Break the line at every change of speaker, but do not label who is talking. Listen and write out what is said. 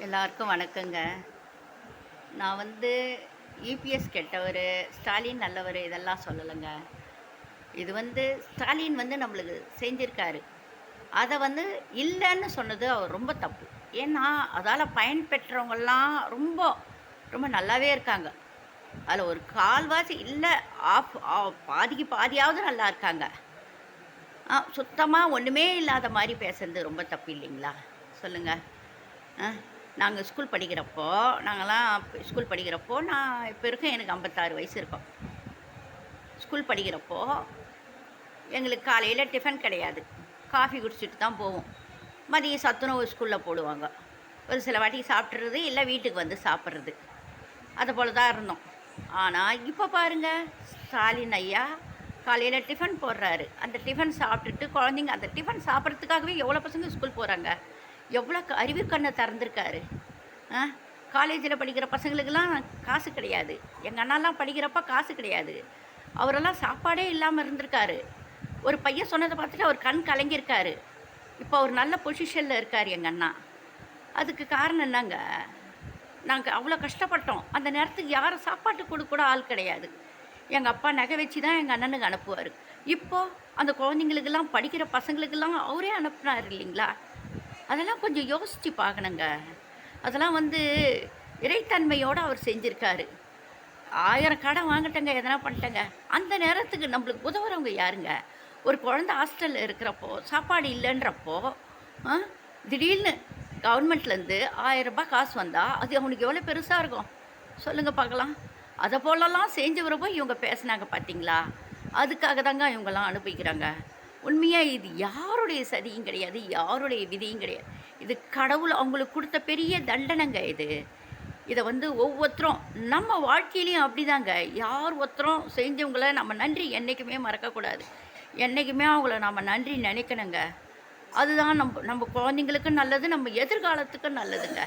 எல்லாருக்கும் வணக்கங்க. நான் இபிஎஸ் கெட்டவர், ஸ்டாலின் நல்லவர் இதெல்லாம் சொல்லலைங்க. இது ஸ்டாலின் நம்மளுக்கு செஞ்சிருக்காரு. அதை இல்லைன்னு சொன்னது அவர் ரொம்ப தப்பு. ஏன்னா அதால் பயன்பெற்றவங்கெல்லாம் ரொம்ப ரொம்ப நல்லாவே இருக்காங்க. அதில் ஒரு கால்வாசி இல்லை, பாதிக்கு பாதியாவது நல்லா இருக்காங்க. சுத்தமாக ஒன்றுமே இல்லாத மாதிரி பேசுறது ரொம்ப தப்பு இல்லைங்களா? சொல்லுங்கள். நாங்கள் ஸ்கூல் படிக்கிறப்போ நான் இப்போ இருக்கேன், எனக்கு 56 வயசு இருக்கும். ஸ்கூல் படிக்கிறப்போ எங்களுக்கு காலையில் டிஃபன் கிடையாது, காஃபி குடிச்சிட்டு தான் போவோம். மதியம் சத்துணவு ஸ்கூலில் போடுவாங்க. ஒரு சில வாட்டி சாப்பிட்றது, இல்லை வீட்டுக்கு சாப்பிட்றது, அது போல் தான் இருந்தோம். ஆனால் இப்போ பாருங்கள், ஸ்டாலின் ஐயா காலையில் டிஃபன் போடுறாரு. அந்த டிஃபன் சாப்பிட்டுட்டு குழந்தைங்க அந்த டிஃபன் சாப்பிட்றதுக்காகவே எவ்வளோ பசங்க ஸ்கூல் போகிறாங்க, எவ்வளோ அறிவு கண்ணை திறந்துருக்காரு. காலேஜில் படிக்கிற பசங்களுக்கெல்லாம் காசு கிடையாது. எங்கள் அண்ணாலாம் படிக்கிறப்ப காசு கிடையாது. அவரெல்லாம் சாப்பாடே இல்லாமல் இருந்திருக்காரு. ஒரு பையன் சொன்னதை பார்த்துட்டு அவர் கண் கலங்கியிருக்காரு. இப்போ அவர் நல்ல பொசிஷனில் இருக்கார் எங்கள் அண்ணா. அதுக்கு காரணம் என்னங்க, நாங்கள் அவ்வளோ கஷ்டப்பட்டோம். அந்த நேரத்துக்கு யாரும் சாப்பாட்டு கூட ஆள் கிடையாது. எங்கள் அப்பா நகை வச்சு தான் எங்கள் அண்ணனுக்கு அனுப்புவார். இப்போது அந்த குழந்தைங்களுக்கெல்லாம், படிக்கிற பசங்களுக்கெல்லாம் அவரே அனுப்புனார் இல்லைங்களா? அதெல்லாம் கொஞ்சம் யோசித்து பார்க்கணுங்க. அதெல்லாம் இறைத்தன்மையோடு அவர் செஞ்சுருக்காரு. 1000 கடன் வாங்கிட்டேங்க, எதனா பண்ணிட்டேங்க. அந்த நேரத்துக்கு நம்மளுக்கு உதவுறவங்க யாருங்க? ஒரு குழந்தை ஹாஸ்டலில் இருக்கிறப்போ, சாப்பாடு இல்லைன்றப்போ, திடீர்னு கவர்மெண்ட்லேருந்து 1000 ரூபாய் காசு வந்தால் அது அவனுக்கு எவ்வளோ பெருசாக இருக்கும் சொல்லுங்கள் பார்க்கலாம். அதை போலலாம் செஞ்சவரப்போ இவங்க பேசுனாங்க பார்த்தீங்களா? அதுக்காக தாங்க இவங்கெல்லாம் அனுப்பிக்கிறாங்க. உண்மையாக இது யாருடைய சதியும் கிடையாது, யாருடைய விதியும் கிடையாது. இது கடவுள் அவங்களுக்கு கொடுத்த பெரிய தண்டனைங்க. இதை ஒவ்வொருத்தரும் நம்ம வாழ்க்கையிலையும் அப்படிதாங்க. யார் ஒருத்தரும் செஞ்சவங்கள நம்ம நன்றி என்றைக்குமே மறக்கக்கூடாது. என்றைக்குமே அவங்கள நம்ம நன்றி நினைக்கணுங்க. அதுதான் நம்ம குழந்தைங்களுக்கும் நல்லது, நம்ம எதிர்காலத்துக்கும் நல்லதுங்க.